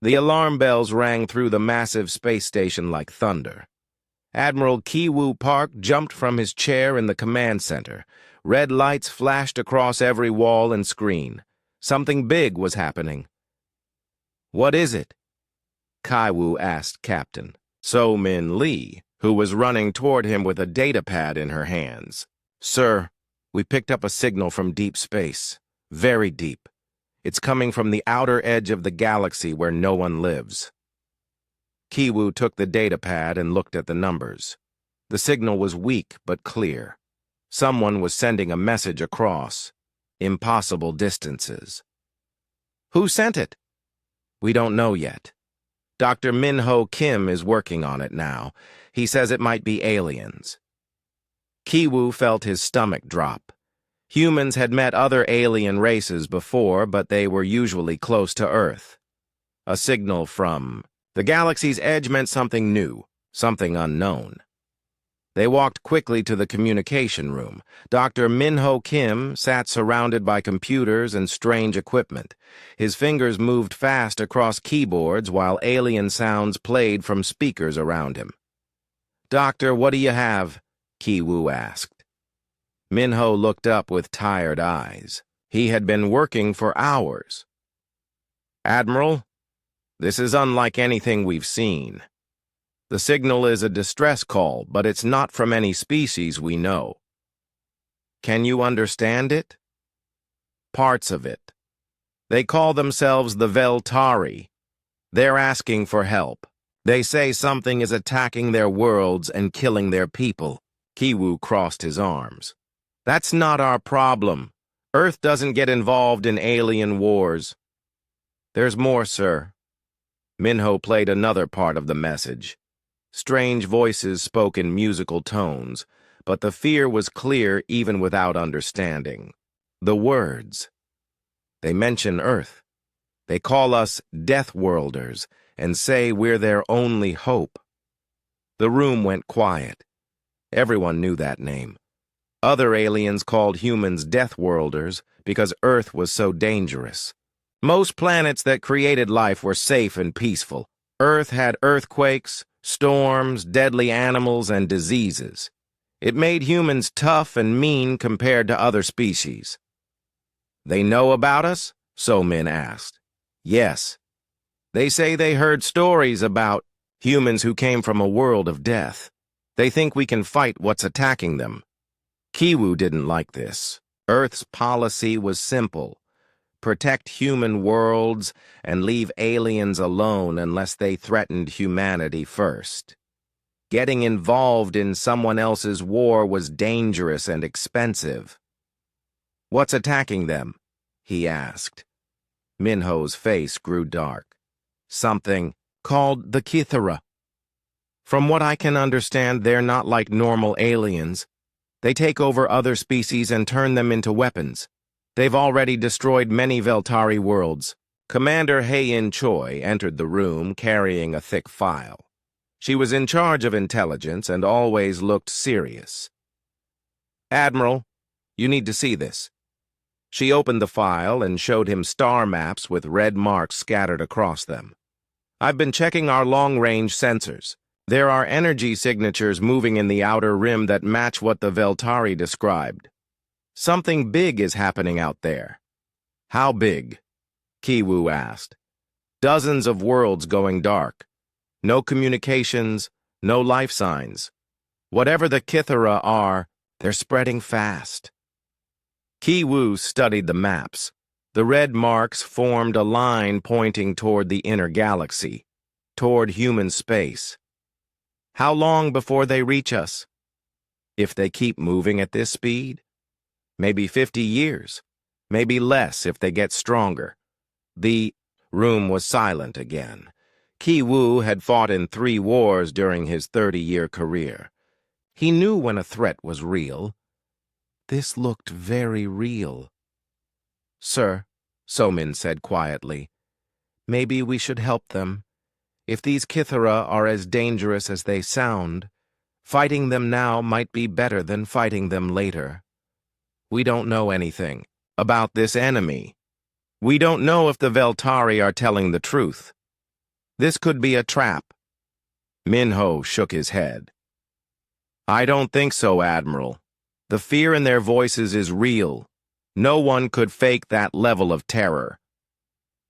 The alarm bells rang through the massive space station like thunder. Admiral Kiwoo Park jumped from his chair in the command center. Red lights flashed across every wall and screen. Something big was happening. "What is it?" Kaiwoo asked Captain So-Min Lee, who was running toward him with a datapad in her hands. "Sir, we picked up a signal from deep space. Very deep. It's coming from the outer edge of the galaxy where no one lives." Kiwoo took the datapad and looked at the numbers. The signal was weak but clear. Someone was sending a message across impossible distances. "Who sent it?" "We don't know yet. Dr. Min-Ho Kim is working on it now. He says it might be aliens." Kiwoo felt his stomach drop. Humans had met other alien races before, but they were usually close to Earth. A signal from the galaxy's edge meant something new, something unknown. They walked quickly to the communication room. Dr. Min-Ho Kim sat surrounded by computers and strange equipment. His fingers moved fast across keyboards while alien sounds played from speakers around him. "Doctor, what do you have?" Kiwoo asked. Min-Ho looked up with tired eyes. He had been working for hours. "Admiral, this is unlike anything we've seen. The signal is a distress call, but it's not from any species we know." "Can you understand it?" "Parts of it. They call themselves the Veltari. They're asking for help. They say something is attacking their worlds and killing their people." Kiwoo crossed his arms. "That's not our problem. Earth doesn't get involved in alien wars." "There's more, sir." Min-Ho played another part of the message. Strange voices spoke in musical tones, but the fear was clear even without understanding. The words. "They mention Earth. They call us Deathworlders and say we're their only hope." The room went quiet. Everyone knew that name. Other aliens called humans Deathworlders because Earth was so dangerous. Most planets that created life were safe and peaceful. Earth had earthquakes, storms, deadly animals, and diseases. It made humans tough and mean compared to other species. "They know about us?" So-Min asked. "Yes. They say they heard stories about humans who came from a world of death. They think we can fight what's attacking them." Kiwoo didn't like this. Earth's policy was simple. Protect human worlds and leave aliens alone unless they threatened humanity first. Getting involved in someone else's war was dangerous and expensive. "What's attacking them?" he asked. Min-Ho's face grew dark. "Something called the Kithara. From what I can understand, they're not like normal aliens. They take over other species and turn them into weapons. They've already destroyed many Veltari worlds." Commander Hae-In Choi entered the room carrying a thick file. She was in charge of intelligence and always looked serious. "Admiral, you need to see this." She opened the file and showed him star maps with red marks scattered across them. "I've been checking our long-range sensors. There are energy signatures moving in the outer rim that match what the Veltari described. Something big is happening out there." "How big?" Kiwoo asked. "Dozens of worlds going dark. No communications, no life signs. Whatever the Kithara are, they're spreading fast." Kiwoo studied the maps. The red marks formed a line pointing toward the inner galaxy, toward human space. "How long before they reach us?" "If they keep moving at this speed? Maybe 50 years. Maybe less if they get stronger." The room was silent again. Kiwoo had fought in 3 wars during his 30-year career. He knew when a threat was real. This looked very real. "Sir," So-Min said quietly, "maybe we should help them. If these Kithara are as dangerous as they sound, fighting them now might be better than fighting them later. We don't know anything about this enemy. We don't know if the Veltari are telling the truth. This could be a trap. Minho shook his head. I don't think so, Admiral. The fear in their voices is real. No one could fake that level of terror.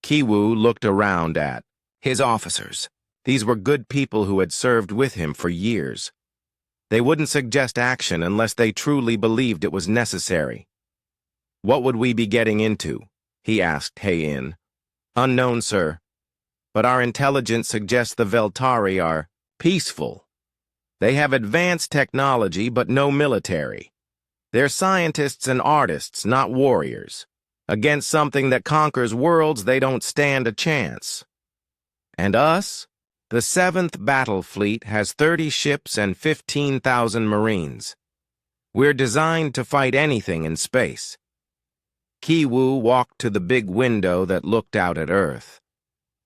Kiwu looked around at his officers. These were good people who had served with him for years. They wouldn't suggest action unless they truly believed it was necessary. What would we be getting into? He asked Heian. Unknown, sir. But our intelligence suggests the Veltari are peaceful. They have advanced technology, but no military. They're scientists and artists, not warriors. Against something that conquers worlds, they don't stand a chance. And us? The 7th Battle Fleet has 30 ships and 15,000 Marines. We're designed to fight anything in space. Kiwu walked to the big window that looked out at Earth.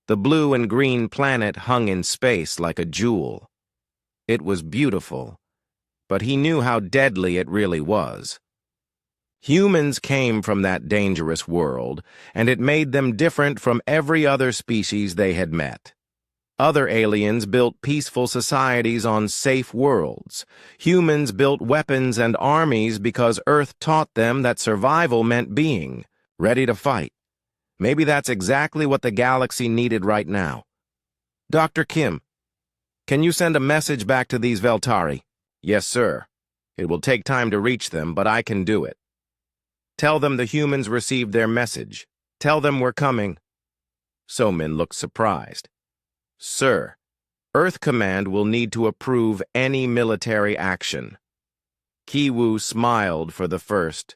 The blue and green planet hung in space like a jewel. It was beautiful, but he knew how deadly it really was. Humans came from that dangerous world, and it made them different from every other species they had met. Other aliens built peaceful societies on safe worlds. Humans built weapons and armies because Earth taught them that survival meant being ready to fight. Maybe that's exactly what the galaxy needed right now. Dr. Kim, can you send a message back to these Veltari? Yes, sir. It will take time to reach them, but I can do it. Tell them the humans received their message. Tell them we're coming. So-Min looked surprised. Sir, Earth Command will need to approve any military action. Kiwu smiled for the first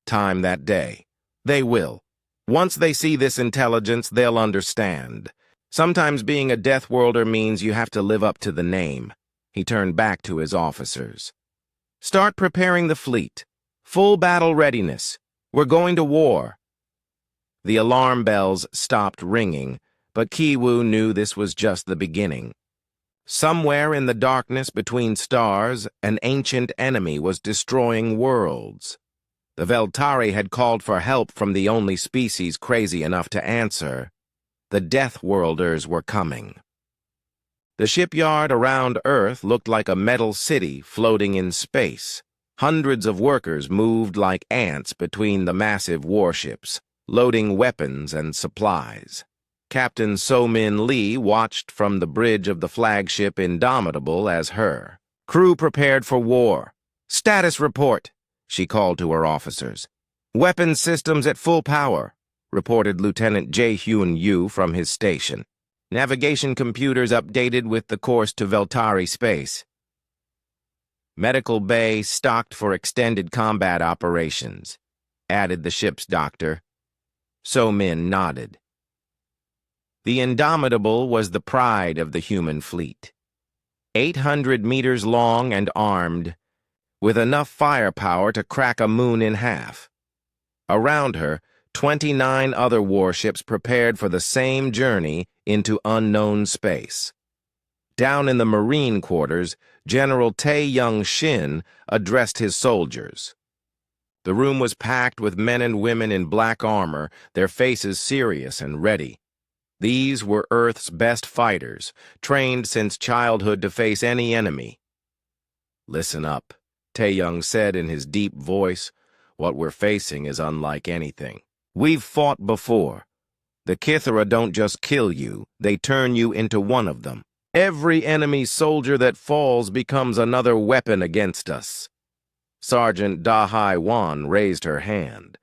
time that day. They will. Once they see this intelligence, they'll understand. Sometimes being a Deathworlder means you have to live up to the name. He turned back to his officers. Start preparing the fleet. Full battle readiness. We're going to war. The alarm bells stopped ringing, but Kiwu knew this was just the beginning. Somewhere in the darkness between stars, an ancient enemy was destroying worlds. The Veltari had called for help from the only species crazy enough to answer. The Deathworlders were coming. The shipyard around Earth looked like a metal city floating in space. Hundreds of workers moved like ants between the massive warships, loading weapons and supplies. Captain So-Min Lee watched from the bridge of the flagship Indomitable as her crew prepared for war. Status report, she called to her officers. Weapons systems at full power, reported Lieutenant Jae-Hyun Yu from his station. Navigation computers updated with the course to Veltari space. Medical bay stocked for extended combat operations, added the ship's doctor. So-Min nodded. The Indomitable was the pride of the human fleet. 800 meters long and armed, with enough firepower to crack a moon in half. Around her, 29 other warships prepared for the same journey into unknown space. Down in the Marine quarters, General Tae-Young-shin addressed his soldiers. The room was packed with men and women in black armor, their faces serious and ready. These were Earth's best fighters, trained since childhood to face any enemy. Listen up, Tae-Young said in his deep voice. What we're facing is unlike anything. We've fought before. The Kithara don't just kill you, they turn you into one of them. Every enemy soldier that falls becomes another weapon against us. Sergeant Da-Hai Wan raised her hand.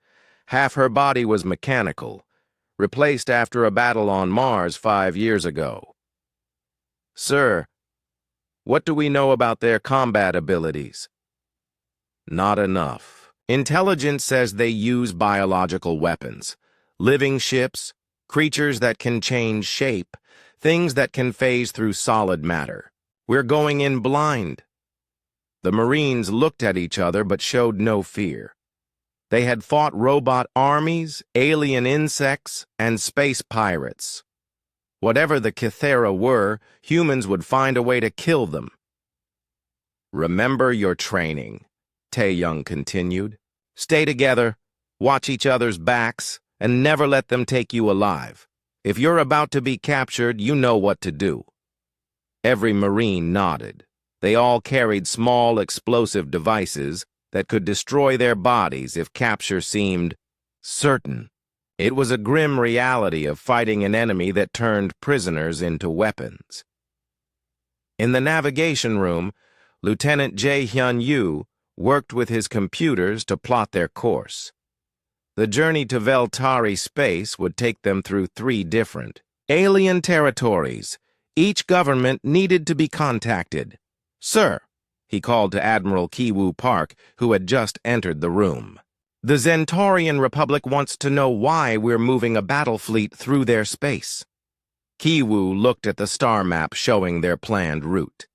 Half her body was mechanical, replaced after a battle on Mars 5 years ago. Sir, what do we know about their combat abilities? Not enough. Intelligence says they use biological weapons, living ships, creatures that can change shape, things that can phase through solid matter. We're going in blind. The Marines looked at each other but showed no fear. They had fought robot armies, alien insects, and space pirates. Whatever the Kithara were, humans would find a way to kill them. Remember your training, Tae-Young continued. Stay together, watch each other's backs, and never let them take you alive. If you're about to be captured, you know what to do. Every Marine nodded. They all carried small explosive devices that could destroy their bodies if capture seemed certain. It was a grim reality of fighting an enemy that turned prisoners into weapons. In the navigation room, Lieutenant Jae-hyun-yu worked with his computers to plot their course. The journey to Veltari space would take them through 3 different alien territories. Each government needed to be contacted. "Sir," he called to Admiral Kiwoo Park, who had just entered the room. "The Zentaurian Republic wants to know why we're moving a battle fleet through their space." Kiwoo looked at the star map showing their planned route.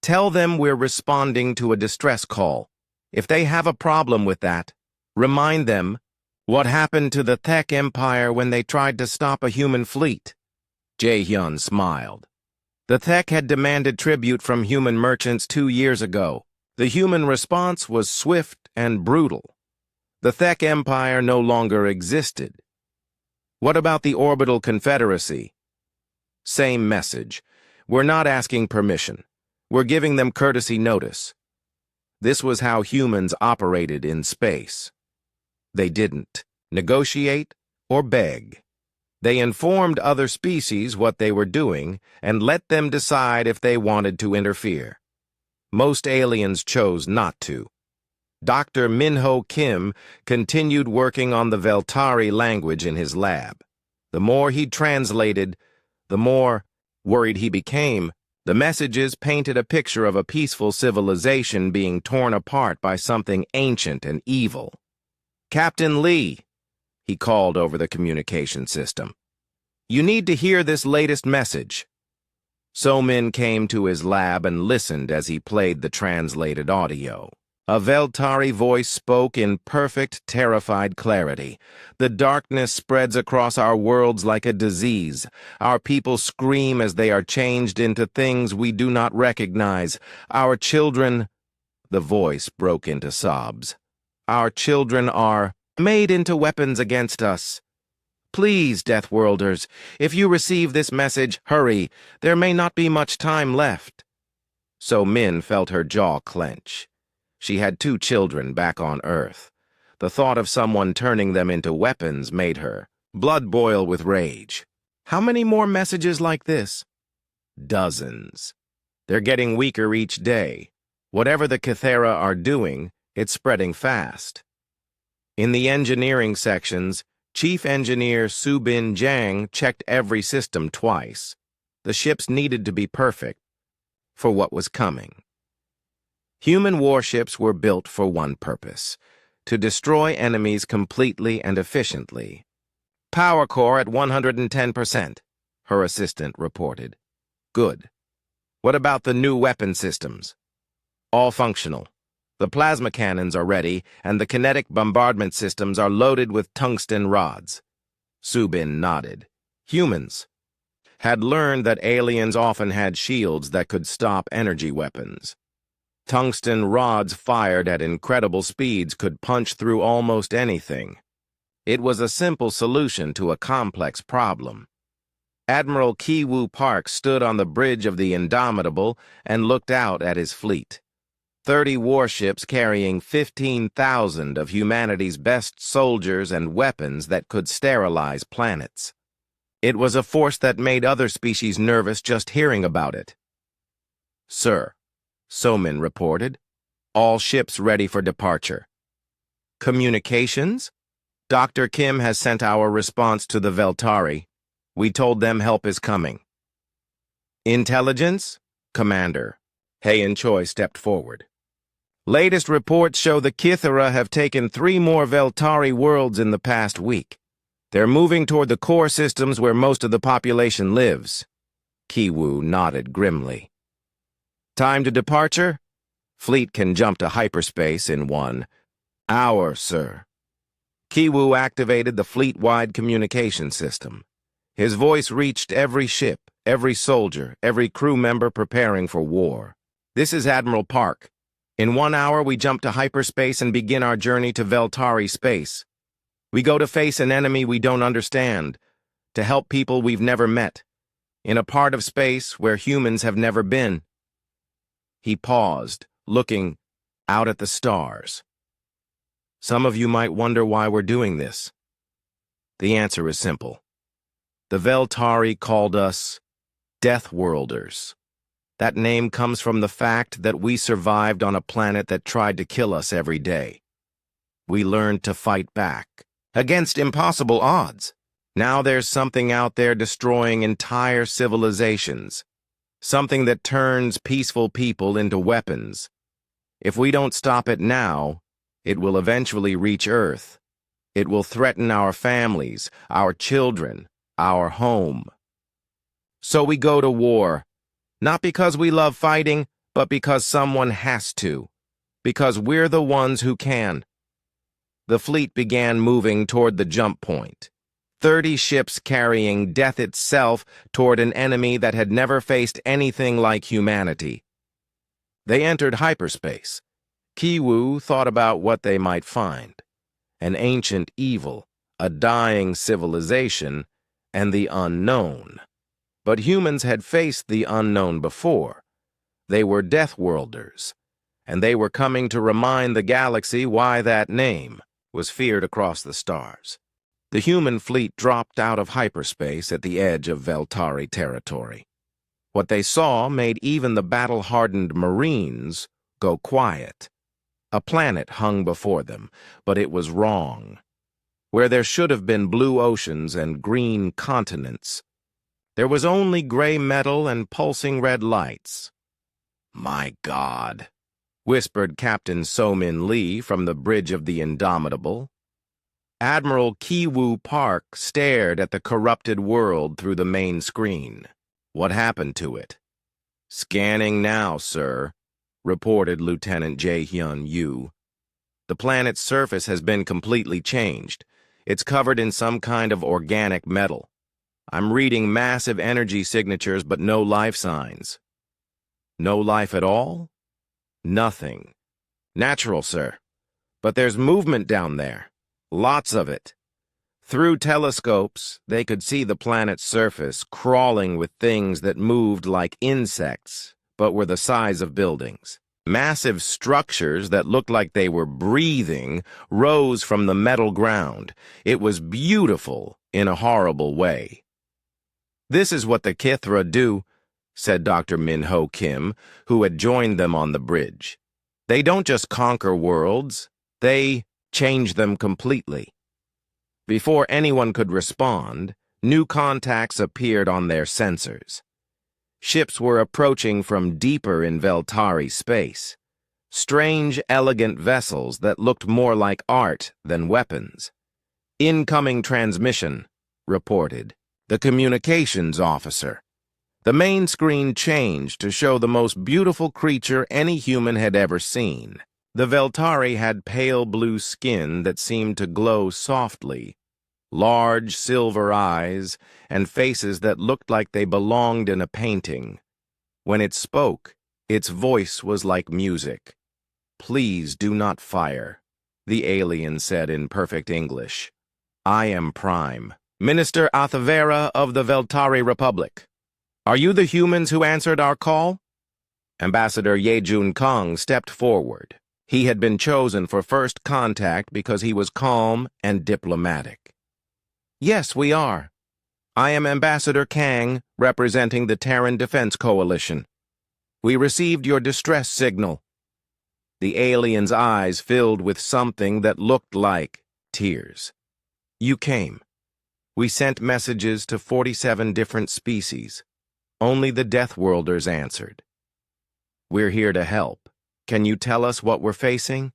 "Tell them we're responding to a distress call. If they have a problem with that, remind them what happened to the Thek Empire when they tried to stop a human fleet." Jae-hyun smiled. The Thek had demanded tribute from human merchants 2 years ago. The human response was swift and brutal. The Thek Empire no longer existed. "What about the Orbital Confederacy?" "Same message. We're not asking permission. We're giving them courtesy notice." This was how humans operated in space. They didn't negotiate or beg. They informed other species what they were doing and let them decide if they wanted to interfere. Most aliens chose not to. Dr. Minho Kim continued working on the Veltari language in his lab. The more he translated, the more worried he became. The messages painted a picture of a peaceful civilization being torn apart by something ancient and evil. "Captain Lee," he called over the communication system, "you need to hear this latest message." So-min came to his lab and listened as he played the translated audio. A Veltari voice spoke in perfect, terrified clarity. "The darkness spreads across our worlds like a disease. Our people scream as they are changed into things we do not recognize. Our children—" The voice broke into sobs. "Our children are made into weapons against us. Please, Deathworlders, if you receive this message, hurry. There may not be much time left." So-min felt her jaw clench. She had 2 children back on Earth. The thought of someone turning them into weapons made her blood boil with rage. How many more messages like this? Dozens. They're getting weaker each day. Whatever the Kythera are doing, it's spreading fast. In the engineering sections, Chief Engineer Subin Jang checked every system twice. The ships needed to be perfect for what was coming. Human warships were built for one purpose: to destroy enemies completely and efficiently. "Power core at 110%, her assistant reported. "Good. What about the new weapon systems?" "All functional. The plasma cannons are ready, and the kinetic bombardment systems are loaded with tungsten rods." Subin nodded. Humans had learned that aliens often had shields that could stop energy weapons. Tungsten rods fired at incredible speeds could punch through almost anything. It was a simple solution to a complex problem. Admiral Kiwoo Park stood on the bridge of the Indomitable and looked out at his fleet. 30 warships carrying 15,000 of humanity's best soldiers and weapons that could sterilize planets. It was a force that made other species nervous just hearing about it. "Sir," So-min reported, "all ships ready for departure." "Communications? Dr. Kim has sent our response to the Veltari. We told them help is coming." "Intelligence?" Commander Hae-in Choi stepped forward. "Latest reports show the Kythera have taken 3 more Veltari worlds in the past week. They're moving toward the core systems where most of the population lives." Kiwoo nodded grimly. "Time to departure? Fleet can jump to hyperspace in 1 hour, sir." Kiwoo activated the fleet-wide communication system. His voice reached every ship, every soldier, every crew member preparing for war. "This is Admiral Park. In 1 hour, we jump to hyperspace and begin our journey to Veltari space. We go to face an enemy we don't understand, to help people we've never met, in a part of space where humans have never been." He paused, looking out at the stars. "Some of you might wonder why we're doing this. The answer is simple. The Veltari called us Deathworlders. That name comes from the fact that we survived on a planet that tried to kill us every day. We learned to fight back, against impossible odds. Now there's something out there destroying entire civilizations, something that turns peaceful people into weapons. If we don't stop it now, it will eventually reach Earth. It will threaten our families, our children, our home. So we go to war, not because we love fighting, but because someone has to, because we're the ones who can." The fleet began moving toward the jump point. 30 ships carrying death itself toward an enemy that had never faced anything like humanity. They entered hyperspace. Kiwu thought about what they might find: an ancient evil, a dying civilization, and the unknown. But humans had faced the unknown before. They were Deathworlders, and they were coming to remind the galaxy why that name was feared across the stars. The human fleet dropped out of hyperspace at the edge of Veltari territory. What they saw made even the battle-hardened Marines go quiet. A planet hung before them, but it was wrong. Where there should have been blue oceans and green continents, there was only gray metal and pulsing red lights. "My God," whispered Captain So-Min Lee from the bridge of the Indomitable. Admiral Kiwu Park stared at the corrupted world through the main screen. "What happened to it?" "Scanning now, sir," reported Lieutenant Jae-hyun Yu. "The planet's surface has been completely changed. It's covered in some kind of organic metal. I'm reading massive energy signatures, but no life signs." "No life at all?" "Nothing. Natural, sir. But there's movement down there. Lots of it." Through telescopes, they could see the planet's surface crawling with things that moved like insects, but were the size of buildings. Massive structures that looked like they were breathing rose from the metal ground. It was beautiful in a horrible way. "This is what the Kithra do," said Dr. Min-ho Kim, who had joined them on the bridge. "They don't just conquer worlds, they change them completely." Before anyone could respond, new contacts appeared on their sensors. Ships were approaching from deeper in Veltari space. Strange, elegant vessels that looked more like art than weapons. "Incoming transmission," reported the communications officer. The main screen changed to show the most beautiful creature any human had ever seen. The Veltari had pale blue skin that seemed to glow softly, large silver eyes, and faces that looked like they belonged in a painting. When it spoke, its voice was like music. "Please do not fire," the alien said in perfect English. "I am Prime, Minister Athavera of the Veltari Republic. Are you the humans who answered our call?" Ambassador Ye-jun Kang stepped forward. He had been chosen for first contact because he was calm and diplomatic. "Yes, we are. I am Ambassador Kang, representing the Terran Defense Coalition. We received your distress signal." The alien's eyes filled with something that looked like tears. "You came. We sent messages to 47 different species. Only the Deathworlders answered. We're here to help. Can you tell us what we're facing?"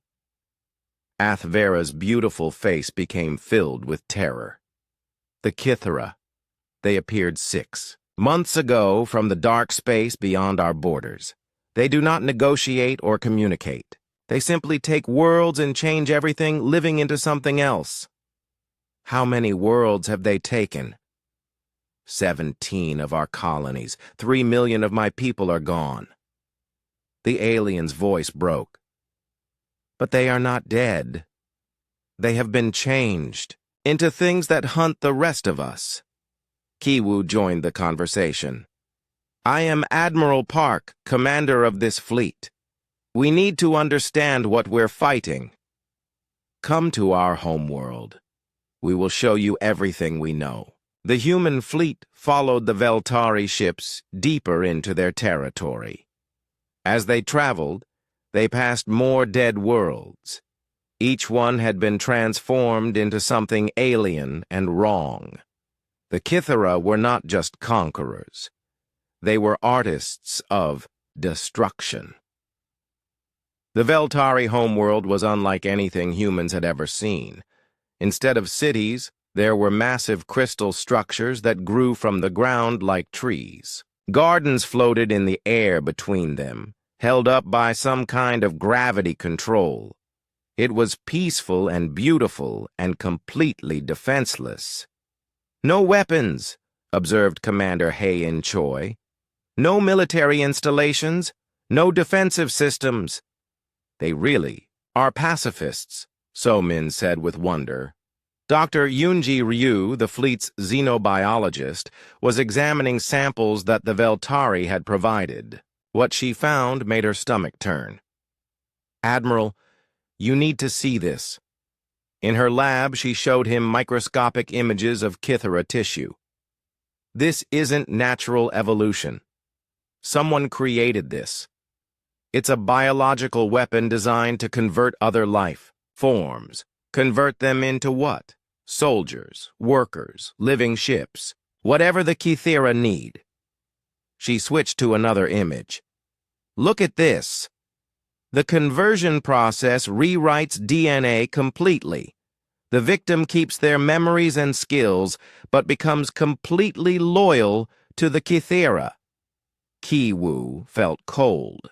Athvera's beautiful face became filled with terror. "The Kithara. They appeared 6 months ago from the dark space beyond our borders. They do not negotiate or communicate. They simply take worlds and change everything, living into something else." "How many worlds have they taken?" 17 of our colonies. 3 million of my people are gone." The alien's voice broke. "But they are not dead. They have been changed into things that hunt the rest of us. Kiwu joined the conversation. I am Admiral Park, commander of this fleet. We need to understand what we're fighting. Come to our homeworld. We will show you everything we know. The human fleet followed the Veltari ships deeper into their territory. As they traveled, they passed more dead worlds. Each one had been transformed into something alien and wrong. The Kithara were not just conquerors. They were artists of destruction. The Veltari homeworld was unlike anything humans had ever seen. Instead of cities, there were massive crystal structures that grew from the ground like trees. Gardens floated in the air between them, held up by some kind of gravity control. It was peaceful and beautiful and completely defenseless. No weapons, observed Commander Hei-in Choi. No military installations, no defensive systems. They really are pacifists, So-min said with wonder. Dr. Yoonji Ryu, the fleet's xenobiologist, was examining samples that the Veltari had provided. What she found made her stomach turn. Admiral, you need to see this. In her lab, she showed him microscopic images of Kithara tissue. This isn't natural evolution. Someone created this. It's a biological weapon designed to convert other life forms. Convert them into what? Soldiers, workers, living ships, whatever the Kithara need. She switched to another image. Look at this. The conversion process rewrites DNA completely. The victim keeps their memories and skills, but becomes completely loyal to the Kithara. Kiwu felt cold.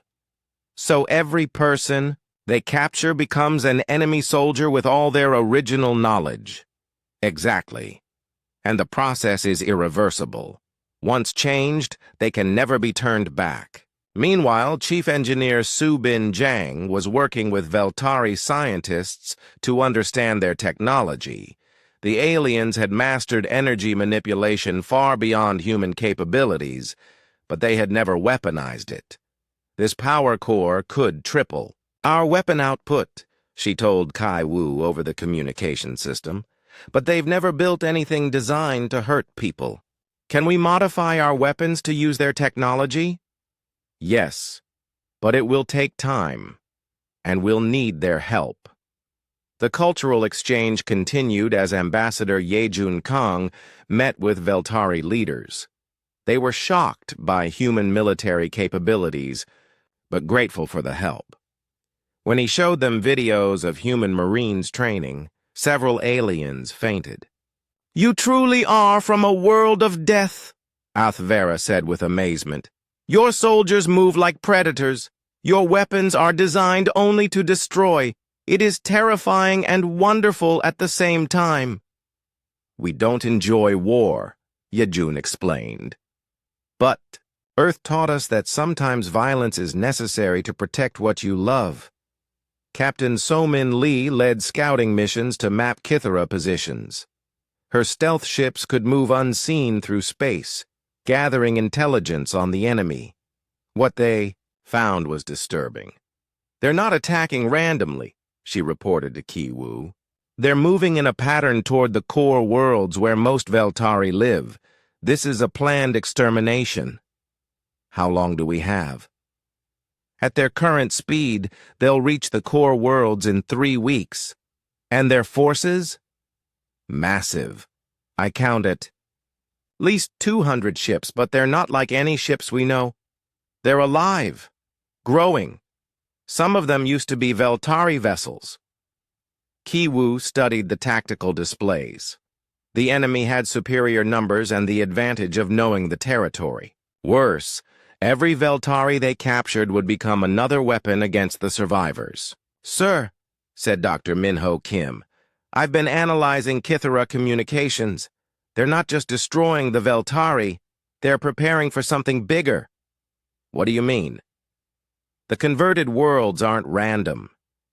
So every person they capture becomes an enemy soldier with all their original knowledge. Exactly. And the process is irreversible. Once changed, they can never be turned back. Meanwhile, Chief Engineer Su-bin Jang was working with Veltari scientists to understand their technology. The aliens had mastered energy manipulation far beyond human capabilities, but they had never weaponized it. This power core could triple our weapon output, she told Kai Wu over the communication system, but they've never built anything designed to hurt people. Can we modify our weapons to use their technology? Yes, but it will take time, and we'll need their help. The cultural exchange continued as Ambassador Yejun Kang met with Veltari leaders. They were shocked by human military capabilities, but grateful for the help. When he showed them videos of human Marines training, several aliens fainted. You truly are from a world of death, Athvera said with amazement. Your soldiers move like predators. Your weapons are designed only to destroy. It is terrifying and wonderful at the same time. We don't enjoy war, Yejun explained. But Earth taught us that sometimes violence is necessary to protect what you love. Captain So-min Lee led scouting missions to map Kithara positions. Her stealth ships could move unseen through space, gathering intelligence on the enemy. What they found was disturbing. They're not attacking randomly, she reported to Kiwu. They're moving in a pattern toward the core worlds where most Veltari live. This is a planned extermination. How long do we have? At their current speed, they'll reach the core worlds in 3 weeks. And their forces? Massive. I count at least 200 ships, but they're not like any ships we know. They're alive, growing. Some of them used to be Veltari vessels. Kiwu studied the tactical displays. The enemy had superior numbers and the advantage of knowing the territory. Worse, every Veltari they captured would become another weapon against the survivors. Sir, said Dr. Minho Kim, I've been analyzing Kithara communications. They're not just destroying the Veltari, they're preparing for something bigger. What do you mean? The converted worlds aren't random.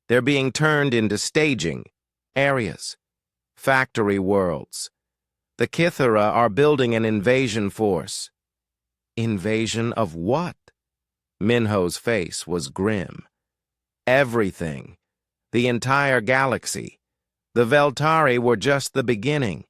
They're being turned into staging areas, factory worlds. The Kithara are building an invasion force. Invasion of what? Minho's face was grim. Everything. The entire galaxy. The Veltari were just the beginning.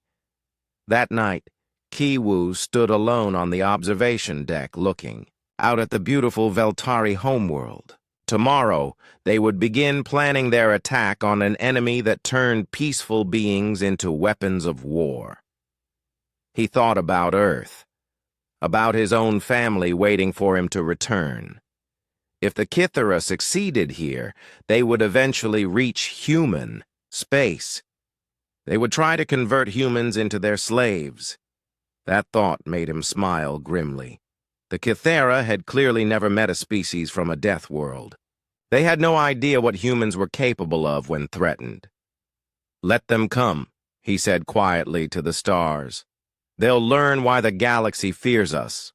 That night, Kiwu stood alone on the observation deck looking out at the beautiful Veltari homeworld. Tomorrow, they would begin planning their attack on an enemy that turned peaceful beings into weapons of war. He thought about Earth, about his own family waiting for him to return. If the Kithara succeeded here, they would eventually reach human space. They would try to convert humans into their slaves. That thought made him smile grimly. The Kithara had clearly never met a species from a death world. They had no idea what humans were capable of when threatened. "Let them come," he said quietly to the stars. "They'll learn why the galaxy fears us."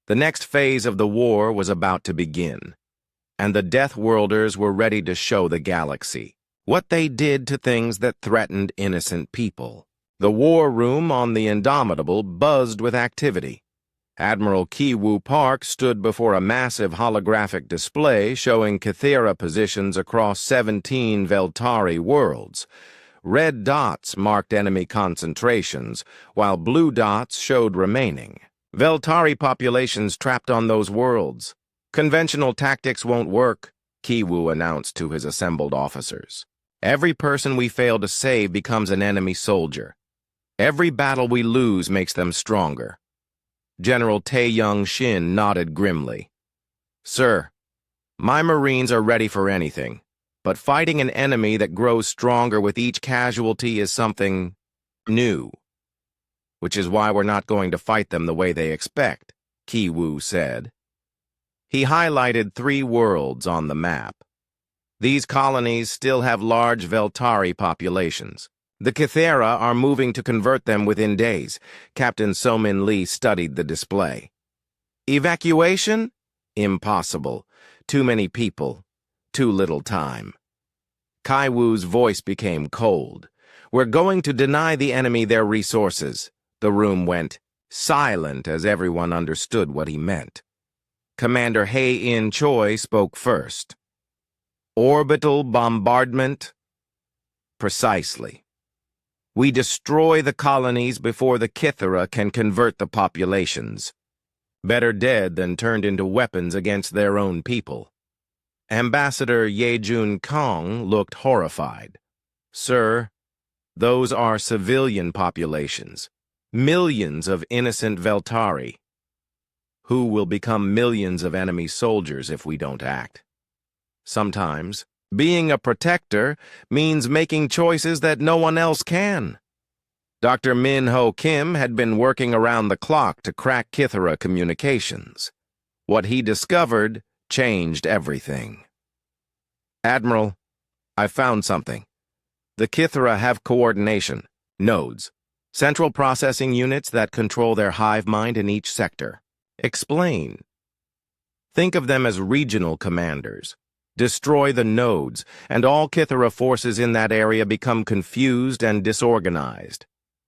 The next phase of the war was about to begin, and the Deathworlders were ready to show the galaxy what they did to things that threatened innocent people. The war room on the Indomitable buzzed with activity. Admiral Kiwu Park stood before a massive holographic display showing Kithara positions across 17 Veltari worlds. Red dots marked enemy concentrations, while blue dots showed remaining. Veltari populations trapped on those worlds. "Conventional tactics won't work," Kiwu announced to his assembled officers. "Every person we fail to save becomes an enemy soldier. Every battle we lose makes them stronger." General Tae-Young Shin nodded grimly. "Sir, my Marines are ready for anything. But fighting an enemy that grows stronger with each casualty is something new. Which is why we're not going to fight them the way they expect," Kiwu said. He highlighted 3 worlds on the map. These colonies still have large Veltari populations. The Kithara are moving to convert them within days. Captain So-Min Lee studied the display. "Evacuation? Impossible. Too many people. Too little time." Kaiwu's voice became cold. "We're going to deny the enemy their resources." The room went silent as everyone understood what he meant. Commander Hae-In Choi spoke first. "Orbital bombardment?" "Precisely. We destroy the colonies before the Kithara can convert the populations. Better dead than turned into weapons against their own people." Ambassador Ye-Jun Kong looked horrified. "Sir, those are civilian populations. Millions of innocent Veltari, who will become millions of enemy soldiers if we don't act. Sometimes, being a protector means making choices that no one else can." Dr. Min-Ho Kim had been working around the clock to crack Kithara communications. What he discovered changed everything. "Admiral, I found something. The Kithara have coordination, nodes, central processing units that control their hive mind in each sector." "Explain." "Think of them as regional commanders. Destroy the nodes, and all Kithara forces in that area become confused and disorganized.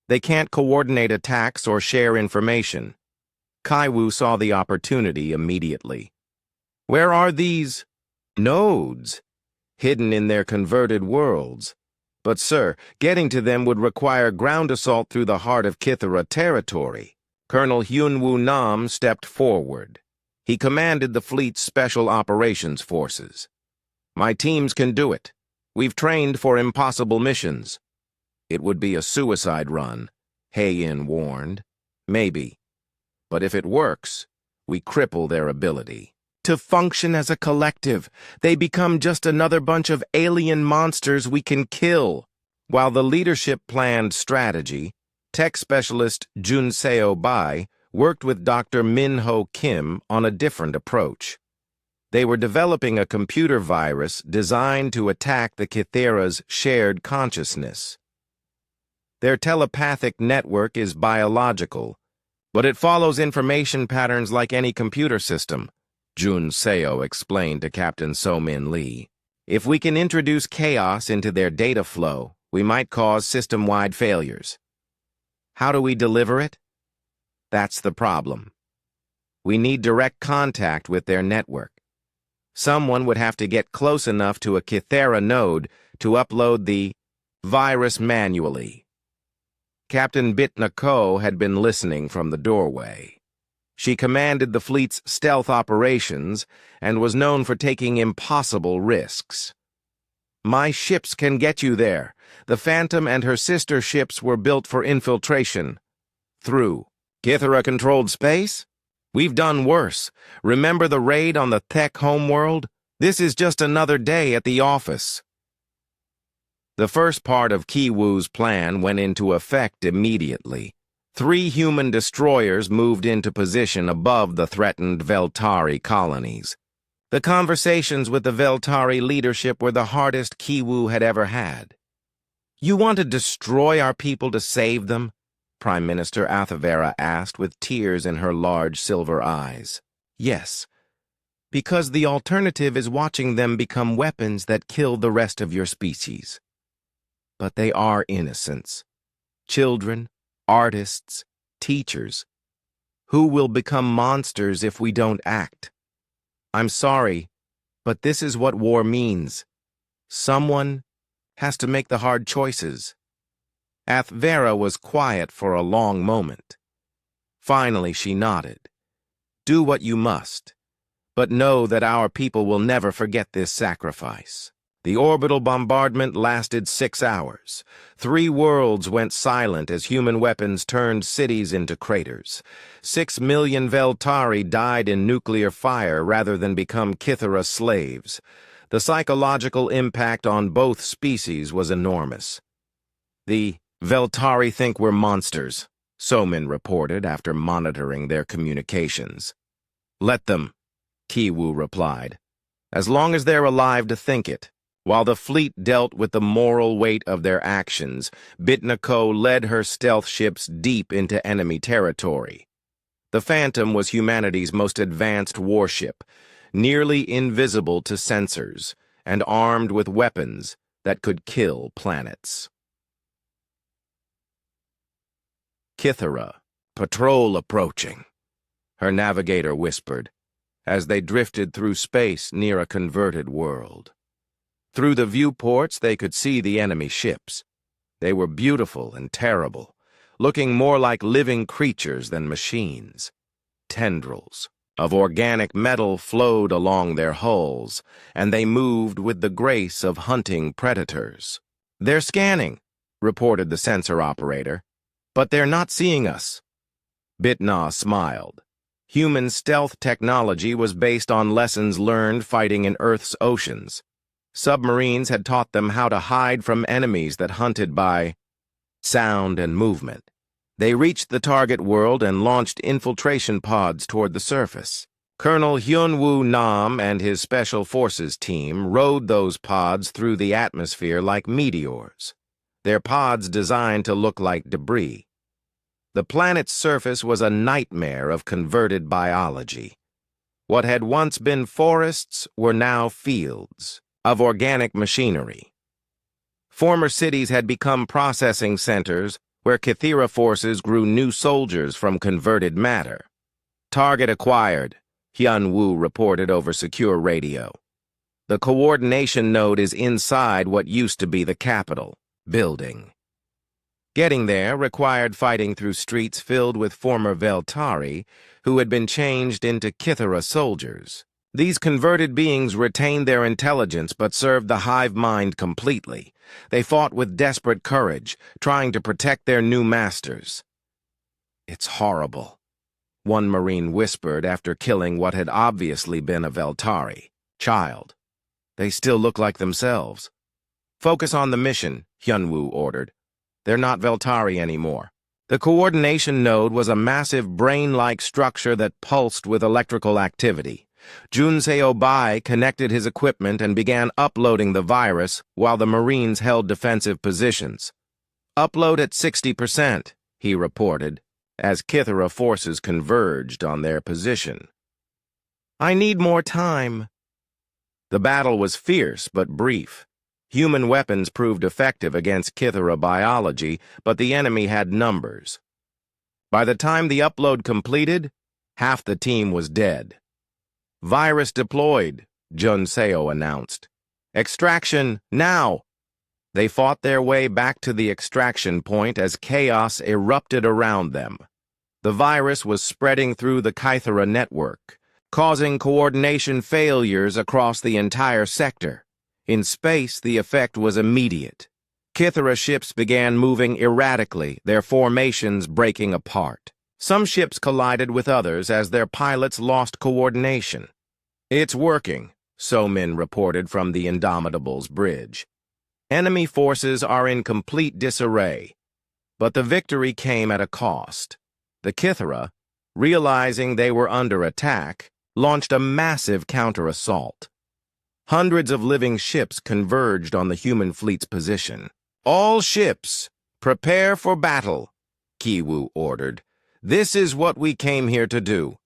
They can't coordinate attacks or share information." Kaiwu saw the opportunity immediately. "Where are these nodes?" "Hidden in their converted worlds. But, sir, getting to them would require ground assault through the heart of Kithara territory." Colonel Hyun-Woo Nam stepped forward. He commanded the fleet's Special Operations Forces. "My teams can do it. We've trained for impossible missions." "It would be a suicide run," Hae-In warned. "Maybe. But if it works, we cripple their ability to function as a collective. They become just another bunch of alien monsters we can kill." While the leadership planned strategy, tech specialist Jun Seo Bai worked with Dr. Min-Ho Kim on a different approach. They were developing a computer virus designed to attack the Kithara's shared consciousness. Their telepathic network is biological, but it follows information patterns like any computer system, Jun Seo explained to Captain So-Min Lee. "If we can introduce chaos into their data flow, we might cause system-wide failures. How do we deliver it? That's the problem. We need direct contact with their network. Someone would have to get close enough to a Kythera node to upload the virus manually. Captain Bitnako had been listening from the doorway. She commanded the fleet's stealth operations and was known for taking impossible risks. My ships can get you there. The Phantom and her sister ships were built for infiltration. Through Kythera-controlled space? We've done worse. Remember the raid on the Thek homeworld? This is just another day at the office. The first part of Kiwu's plan went into effect immediately. 3 human destroyers moved into position above the threatened Veltari colonies. The conversations with the Veltari leadership were the hardest Kiwu had ever had. You want to destroy our people to save them? Prime Minister Athavera asked with tears in her large silver eyes. Yes, because the alternative is watching them become weapons that kill the rest of your species. But they are innocents. Children, artists, teachers, who will become monsters if we don't act. I'm sorry, but this is what war means. Someone has to make the hard choices. Athvera was quiet for a long moment. Finally, she nodded. Do what you must, but know that our people will never forget this sacrifice. The orbital bombardment lasted 6 hours. 3 worlds went silent as human weapons turned cities into craters. 6 million Veltari died in nuclear fire rather than become Kythera slaves. The psychological impact on both species was enormous. The Veltari think we're monsters, Somin reported after monitoring their communications. Let them, Kiwu replied, as long as they're alive to think it. While the fleet dealt with the moral weight of their actions, Bitnako led her stealth ships deep into enemy territory. The Phantom was humanity's most advanced warship, nearly invisible to sensors, and armed with weapons that could kill planets. Kythera, patrol approaching, her navigator whispered, as they drifted through space near a converted world. Through the viewports, they could see the enemy ships. They were beautiful and terrible, looking more like living creatures than machines. Tendrils of organic metal flowed along their hulls, and they moved with the grace of hunting predators. They're scanning, reported the sensor operator, but they're not seeing us. Bitna smiled. Human stealth technology was based on lessons learned fighting in Earth's oceans. Submarines had taught them how to hide from enemies that hunted by sound and movement. They reached the target world and launched infiltration pods toward the surface. Colonel Hyunwoo Nam and his Special Forces team rode those pods through the atmosphere like meteors, their pods designed to look like debris. The planet's surface was a nightmare of converted biology. What had once been forests were now fields of organic machinery. Former cities had become processing centers where Kythera forces grew new soldiers from converted matter. Target acquired, Hyunwoo reported over secure radio. The coordination node is inside what used to be the capital building. Getting there required fighting through streets filled with former Veltari who had been changed into Kythera soldiers. These converted beings retained their intelligence but served the hive mind completely. They fought with desperate courage, trying to protect their new masters. It's horrible, one Marine whispered after killing what had obviously been a Veltari child. They still look like themselves. Focus on the mission, Hyunwoo ordered. They're not Veltari anymore. The coordination node was a massive brain-like structure that pulsed with electrical activity. Junseo Bai connected his equipment and began uploading the virus while the Marines held defensive positions. Upload at 60%, he reported, as Kythera forces converged on their position. I need more time. The battle was fierce but brief. Human weapons proved effective against Kythera biology, but the enemy had numbers. By the time the upload completed, half the team was dead. "Virus deployed," Jun Seo announced. "Extraction, now!" They fought their way back to the extraction point as chaos erupted around them. The virus was spreading through the Kythera network, causing coordination failures across the entire sector. In space, the effect was immediate. Kythera ships began moving erratically, their formations breaking apart. Some ships collided with others as their pilots lost coordination. "It's working," So-Min reported from the Indomitable's bridge. "Enemy forces are in complete disarray, but the victory came at a cost." The Kythera, realizing they were under attack, launched a massive counter-assault. Hundreds of living ships converged on the human fleet's position. "All ships, prepare for battle," Kiwu ordered. "This is what we came here to do."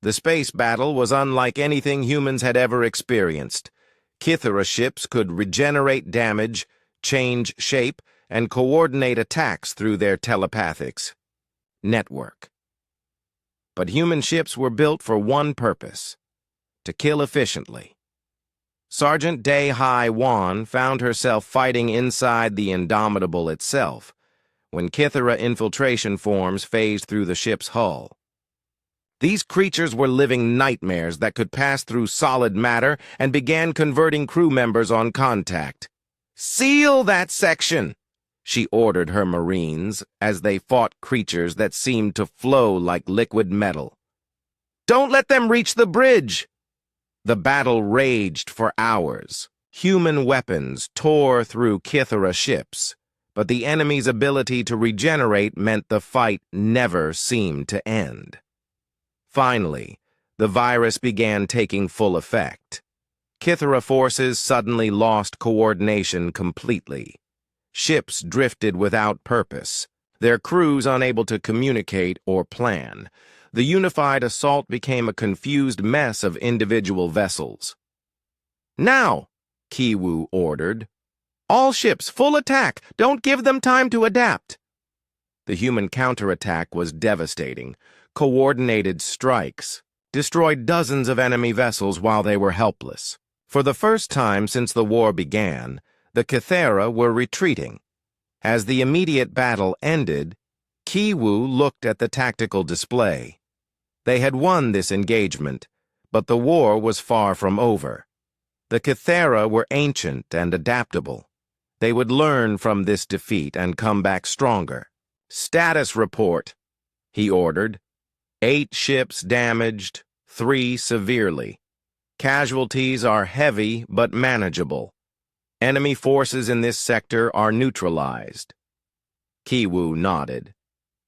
The space battle was unlike anything humans had ever experienced. Kythera ships could regenerate damage, change shape, and coordinate attacks through their telepathics network. But human ships were built for one purpose: to kill efficiently. Sergeant Day Hai Wan found herself fighting inside the Indomitable itself when Kythera infiltration forms phased through the ship's hull. These creatures were living nightmares that could pass through solid matter and began converting crew members on contact. "Seal that section!" she ordered her Marines as they fought creatures that seemed to flow like liquid metal. "Don't let them reach the bridge!" The battle raged for hours. Human weapons tore through Kythera ships, but the enemy's ability to regenerate meant the fight never seemed to end. Finally, the virus began taking full effect. Kythera forces suddenly lost coordination completely. Ships drifted without purpose, their crews unable to communicate or plan. The unified assault became a confused mess of individual vessels. "Now," Kiwu ordered. "All ships, full attack! Don't give them time to adapt!" The human counterattack was devastating. Coordinated strikes destroyed dozens of enemy vessels while they were helpless. For the first time since the war began, the Kythera were retreating. As the immediate battle ended, Kiwu looked at the tactical display. They had won this engagement, but the war was far from over. The Kythera were ancient and adaptable. They would learn from this defeat and come back stronger. "Status report," he ordered. 8 ships damaged, 3 severely. Casualties are heavy but manageable. Enemy forces in this sector are neutralized. Kiwu nodded.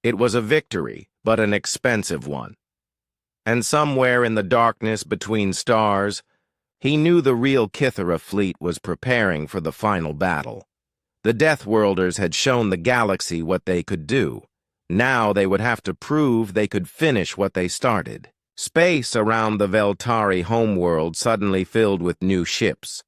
It was a victory, but an expensive one. And somewhere in the darkness between stars, he knew the real Kythera fleet was preparing for the final battle. The Deathworlders had shown the galaxy what they could do. Now they would have to prove they could finish what they started. Space around the Veltari homeworld suddenly filled with new ships.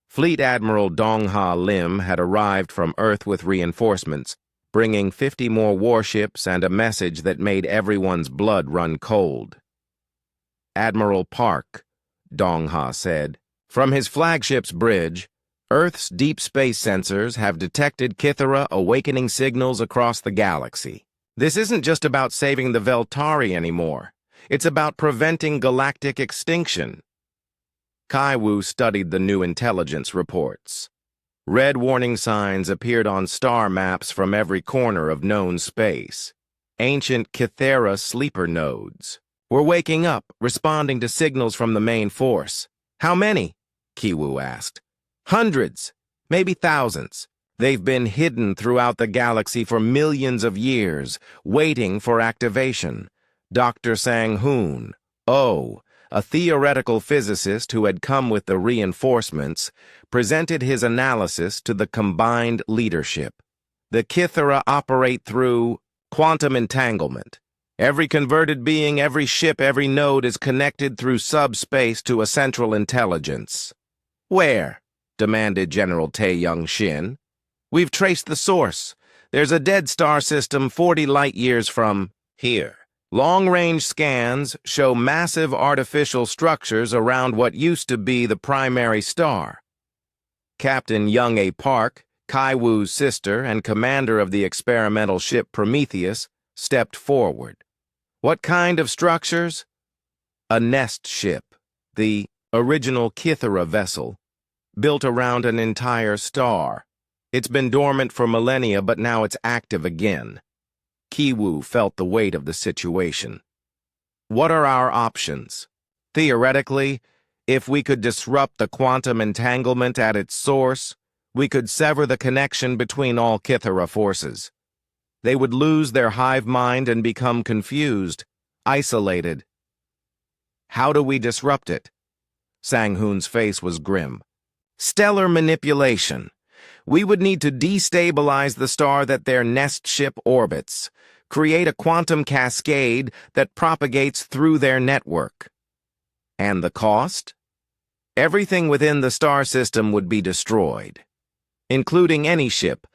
Fleet Admiral Dongha Lim had arrived from Earth with reinforcements, bringing 50 more warships and a message that made everyone's blood run cold. "Admiral Park," Dongha said. "From his flagship's bridge, Earth's deep space sensors have detected Kythera awakening signals across the galaxy. This isn't just about saving the Veltari anymore. It's about preventing galactic extinction." Kiwu studied the new intelligence reports. Red warning signs appeared on star maps from every corner of known space. Ancient Kythera sleeper nodes were waking up, responding to signals from the main force. "How many?" Kiwu asked. "Hundreds, maybe thousands. They've been hidden throughout the galaxy for millions of years, waiting for activation." Dr. Sang-hoon, a theoretical physicist who had come with the reinforcements, presented his analysis to the combined leadership. The Kythera operate through quantum entanglement. Every converted being, every ship, every node is connected through subspace to a central intelligence. "Where?" demanded General Tae-young Shin. "We've traced the source. There's a dead star system 40 light-years from..." Here, long-range scans show massive artificial structures around what used to be the primary star. Captain Young A. Park, Kaiwu's sister and commander of the experimental ship Prometheus, stepped forward. What kind of structures? A nest ship, the original Kythera vessel, built around an entire star. It's been dormant for millennia, but now it's active again. Kiwu felt the weight of the situation. What are our options? Theoretically, if we could disrupt the quantum entanglement at its source, we could sever the connection between all Kythera forces. They would lose their hive mind and become confused, isolated. How do we disrupt it? Sang-hoon's face was grim. Stellar manipulation. We would need to destabilize the star that their nest ship orbits, create a quantum cascade that propagates through their network. And the cost? Everything within the star system would be destroyed, including any ship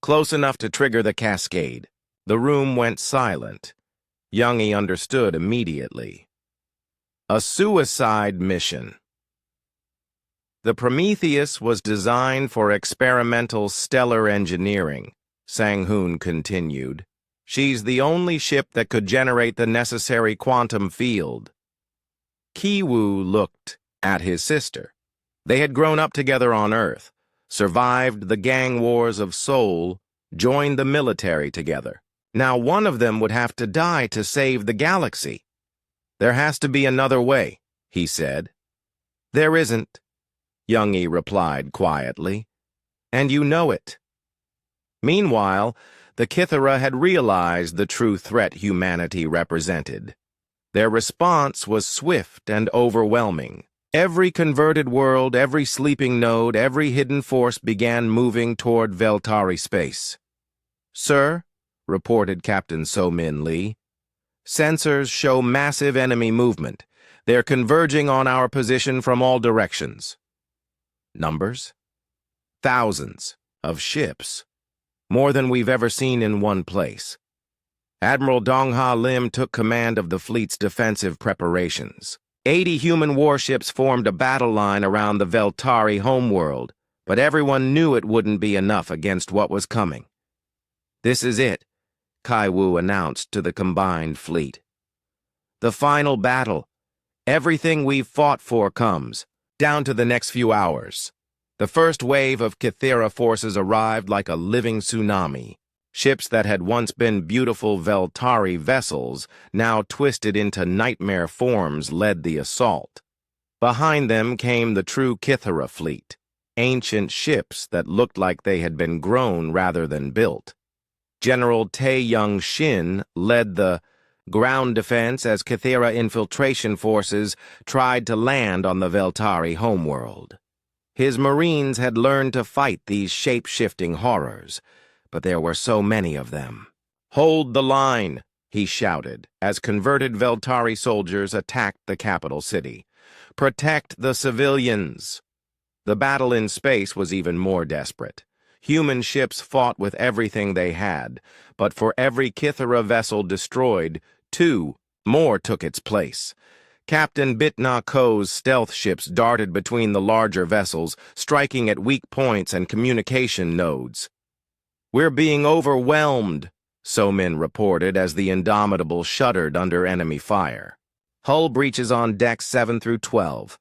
close enough to trigger the cascade. The room went silent. Youngie understood immediately. A suicide mission. The Prometheus was designed for experimental stellar engineering, Sang-hoon continued. She's the only ship that could generate the necessary quantum field. Kiwu looked at his sister. They had grown up together on Earth, survived the gang wars of Seoul, joined the military together. Now one of them would have to die to save the galaxy. There has to be another way, he said. There isn't, Youngie replied quietly, and you know it. Meanwhile, the Kythera had realized the true threat humanity represented. Their response was swift and overwhelming. Every converted world, every sleeping node, every hidden force began moving toward Veltari space. Sir, reported Captain So-Min Lee, sensors show massive enemy movement. They're converging on our position from all directions. Numbers? Thousands of ships. More than we've ever seen in one place. Admiral Dong-Ha Lim took command of the fleet's defensive preparations. 80 human warships formed a battle line around the Veltari homeworld, but everyone knew it wouldn't be enough against what was coming. This is it, Kaiwu announced to the combined fleet. The final battle. Everything we've fought for comes, down to the next few hours. The first wave of Kythera forces arrived like a living tsunami. Ships that had once been beautiful Veltari vessels, now twisted into nightmare forms, led the assault. Behind them came the true Kythera fleet, ancient ships that looked like they had been grown rather than built. General Tae-Young Shin led the ground defense as Kythera infiltration forces tried to land on the Veltari homeworld. His Marines had learned to fight these shape-shifting horrors, but there were so many of them. Hold the line, he shouted, as converted Veltari soldiers attacked the capital city. Protect the civilians. The battle in space was even more desperate. Human ships fought with everything they had, but for every Kythera vessel destroyed, 2 more took its place. Captain Bitna Ko's stealth ships darted between the larger vessels, striking at weak points and communication nodes. We're being overwhelmed, So-Min reported as the Indomitable shuddered under enemy fire. Hull breaches on decks 7 through 12.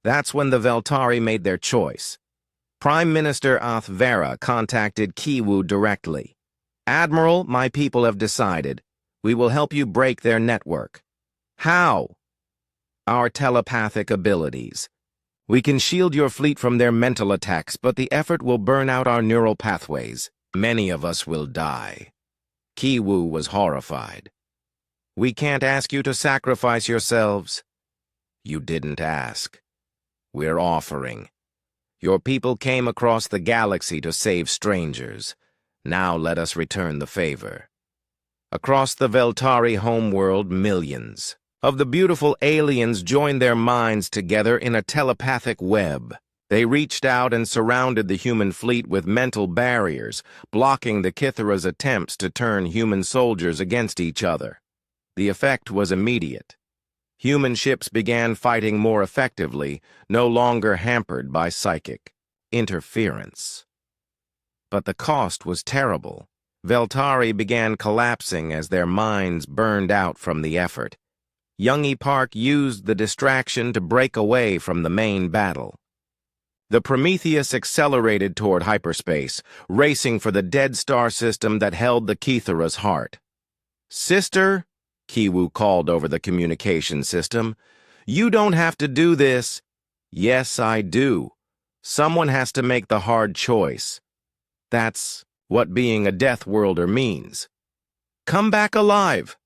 That's when the Veltari made their choice. Prime Minister Athvera contacted Kiwu directly. Admiral, my people have decided. We will help you break their network. How? Our telepathic abilities. We can shield your fleet from their mental attacks, but the effort will burn out our neural pathways. Many of us will die. Kiwu was horrified. We can't ask you to sacrifice yourselves. You didn't ask. We're offering. Your people came across the galaxy to save strangers. Now let us return the favor. Across the Veltari homeworld, millions of the beautiful aliens joined their minds together in a telepathic web. They reached out and surrounded the human fleet with mental barriers, blocking the Kythera's attempts to turn human soldiers against each other. The effect was immediate. Human ships began fighting more effectively, no longer hampered by psychic interference. But the cost was terrible. Veltari began collapsing as their minds burned out from the effort. Youngie Park used the distraction to break away from the main battle. The Prometheus accelerated toward hyperspace, racing for the dead star system that held the Kithera's heart. "Sister," Kiwu called over the communication system, "you don't have to do this." "Yes, I do. Someone has to make the hard choice. That's what being a Deathworlder means. Come back alive."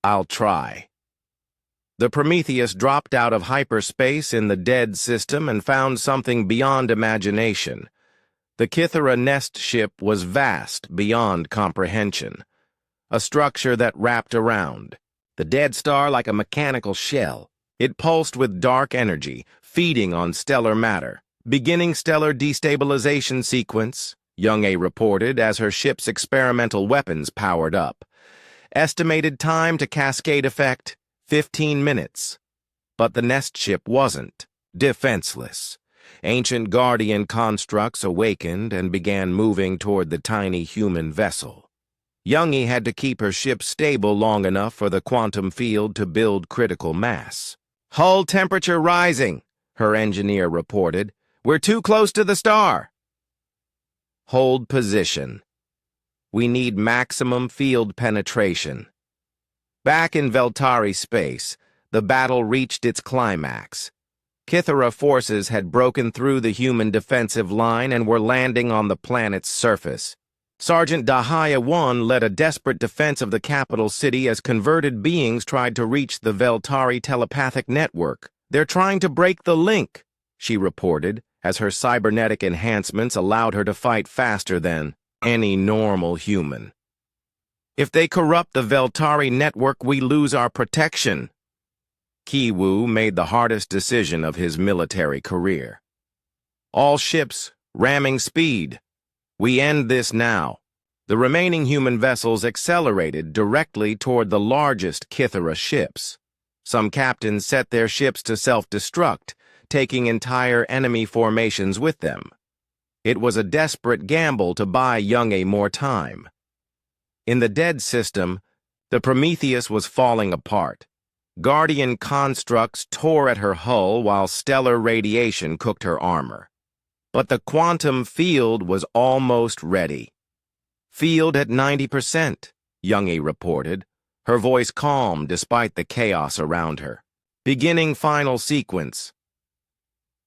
"I'll try." The Prometheus dropped out of hyperspace in the dead system and found something beyond imagination. The Kithera nest ship was vast beyond comprehension. A structure that wrapped around the dead star like a mechanical shell. It pulsed with dark energy, feeding on stellar matter. "Beginning stellar destabilization sequence," Young-A reported as her ship's experimental weapons powered up. "Estimated time to cascade effect, 15 minutes. But the nest ship wasn't. Defenseless. Ancient Guardian constructs awakened and began moving toward the tiny human vessel. Young-A had to keep her ship stable long enough for the quantum field to build critical mass. "Hull temperature rising," her engineer reported. "We're too close to the star." "Hold position. We need maximum field penetration." Back in Veltari space, the battle reached its climax. Kithera forces had broken through the human defensive line and were landing on the planet's surface. Sergeant Dahaya I led a desperate defense of the capital city as converted beings tried to reach the Veltari telepathic network. "They're trying to break the link," she reported, as her cybernetic enhancements allowed her to fight faster than any normal human. "If they corrupt the Veltari network, we lose our protection." Kiwu made the hardest decision of his military career. "All ships, ramming speed. We end this now." The remaining human vessels accelerated directly toward the largest Kithera ships. Some captains set their ships to self-destruct, taking entire enemy formations with them. It was a desperate gamble to buy Young-A more time. In the dead system, the Prometheus was falling apart. Guardian constructs tore at her hull while stellar radiation cooked her armor. But the quantum field was almost ready. "Field at 90%, Young-A reported, her voice calm despite the chaos around her. "Beginning final sequence."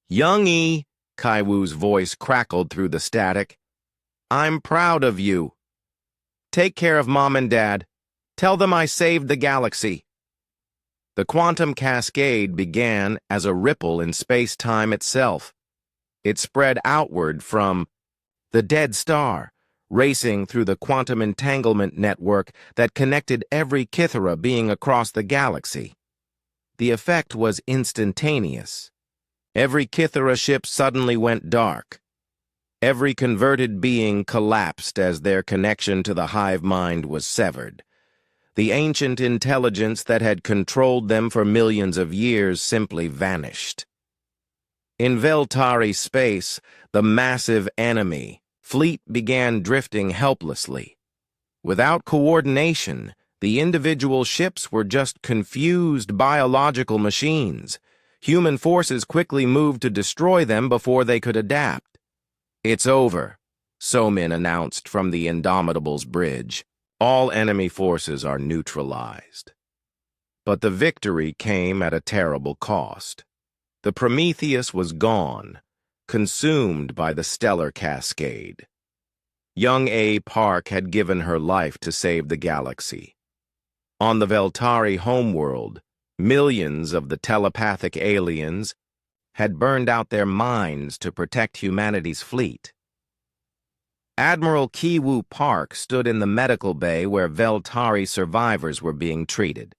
"Young-A," Kaiwu's voice crackled through the static. "I'm proud of you. Take care of Mom and Dad. Tell them I saved the galaxy." The quantum cascade began as a ripple in space-time itself. It spread outward from the dead star, racing through the quantum entanglement network that connected every Kithera being across the galaxy. The effect was instantaneous. Every Kithera ship suddenly went dark. Every converted being collapsed as their connection to the hive mind was severed. The ancient intelligence that had controlled them for millions of years simply vanished. In Veltari space, the massive enemy fleet began drifting helplessly. Without coordination, the individual ships were just confused biological machines. Human forces quickly moved to destroy them before they could adapt. "It's over," Somin announced from the Indomitable's bridge. "All enemy forces are neutralized." But the victory came at a terrible cost. The Prometheus was gone, consumed by the stellar cascade. Young-A Park had given her life to save the galaxy. On the Veltari homeworld, millions of the telepathic aliens had burned out their minds to protect humanity's fleet. Admiral Kiwu Park stood in the medical bay where Veltari survivors were being treated.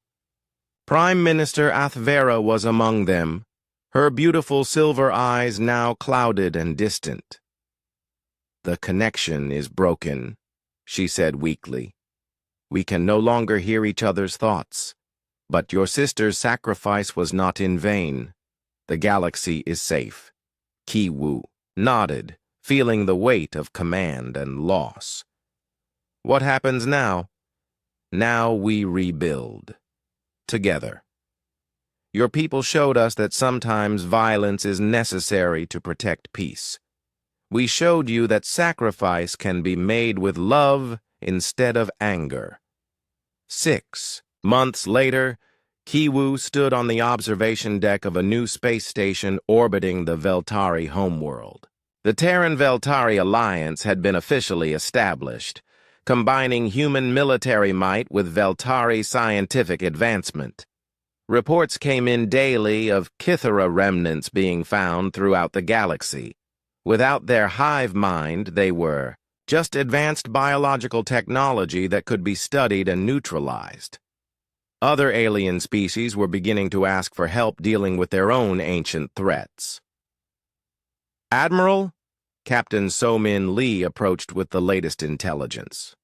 Prime Minister Athvera was among them, her beautiful silver eyes now clouded and distant. "The connection is broken," she said weakly. We can no longer hear each other's thoughts. But your sister's sacrifice was not in vain. The galaxy is safe. Ki-Woo nodded, feeling the weight of command and loss. What happens now? Now we rebuild. Together. Your people showed us that sometimes violence is necessary to protect peace. We showed you that sacrifice can be made with love instead of anger. 6 months later, Ki-Woo stood on the observation deck of a new space station orbiting the Veltari homeworld. The Terran-Veltari alliance had been officially established, combining human military might with Veltari scientific advancement. Reports came in daily of Kythera remnants being found throughout the galaxy. Without their hive mind, they were just advanced biological technology that could be studied and neutralized. Other alien species were beginning to ask for help dealing with their own ancient threats. Admiral, Captain So-Min Lee approached with the latest intelligence.